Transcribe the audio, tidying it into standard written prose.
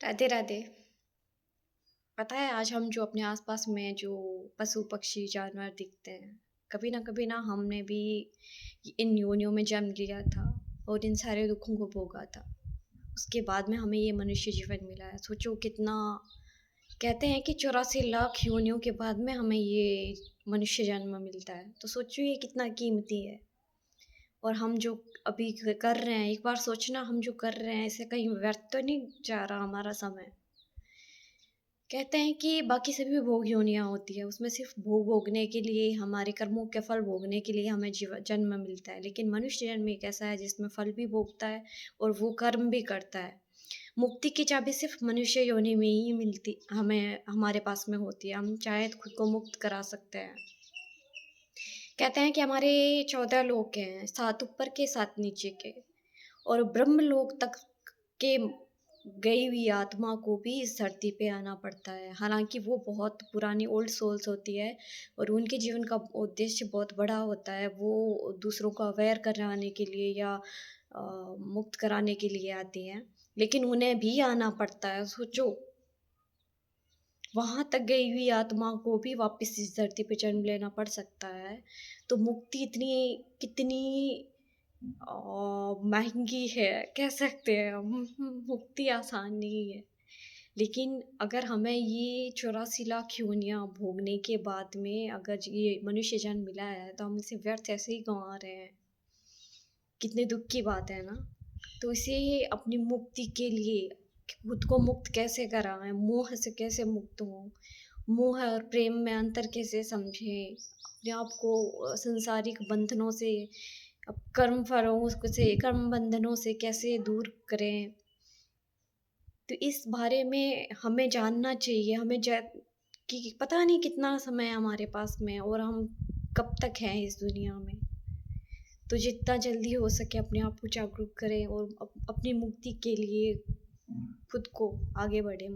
राधे राधे। पता है आज हम जो अपने आसपास में जो पशु पक्षी जानवर दिखते हैं, कभी ना हमने भी इन योनियों में जन्म लिया था और इन सारे दुखों को भोगा था। उसके बाद में हमें ये मनुष्य जीवन मिला है। सोचो कितना, कहते हैं कि 84 लाख योनियों के बाद में हमें ये मनुष्य जन्म मिलता है। तो सोचो ये कितना कीमती है। और हम जो अभी कर रहे हैं, एक बार सोचना, हम जो कर रहे हैं इससे कहीं व्यर्थ तो नहीं जा रहा हमारा समय। कहते हैं कि बाकी सभी भोग योनियाँ होती है, उसमें सिर्फ भोग भोगने के लिए, हमारे कर्मों के फल भोगने के लिए हमें जन्म मिलता है। लेकिन मनुष्य जन्म एक ऐसा है जिसमें फल भी भोगता है और वो कर्म भी करता है। मुक्ति की चाबी सिर्फ मनुष्य योनि में ही मिलती, हमें हमारे पास में होती है। हम चाहे तो खुद को मुक्त करा सकते हैं। कहते हैं कि हमारे 14 लोक हैं, 7 ऊपर के 7 नीचे के, और ब्रह्म लोक तक के गई हुई आत्मा को भी इस धरती पे आना पड़ता है। हालांकि वो बहुत पुरानी ओल्ड सोल्स होती है और उनके जीवन का उद्देश्य बहुत बड़ा होता है। वो दूसरों को अवेयर कराने के लिए या मुक्त कराने के लिए आती हैं, लेकिन उन्हें भी आना पड़ता है। सोचो, वहाँ तक गई हुई आत्मा को भी वापस इस धरती पे जन्म लेना पड़ सकता है। तो मुक्ति इतनी कितनी महंगी है, कह सकते हैं हम। मुक्ति आसान नहीं है। लेकिन अगर हमें ये 84 लाख योनियाँ भोगने के बाद में अगर ये मनुष्य जन्म मिला है तो हम इसे व्यर्थ ऐसे ही गंवा रहे हैं। कितने दुख की बात है ना। तो इसे अपनी मुक्ति के लिए खुद को मुक्त कैसे कराएं, मोह से कैसे मुक्त हों, मोह और प्रेम में अंतर कैसे समझें, अपने आप को सांसारिक बंधनों से, अब कर्म फलों से, कर्म बंधनों से कैसे दूर करें। तो इस बारे में हमें जानना चाहिए। हमें कि पता नहीं कितना समय हमारे पास में और हम कब तक हैं इस दुनिया में। तो जितना जल्दी हो सके अपने आप को जागरूक करें और अपनी मुक्ति के लिए खुद को आगे बढ़ें।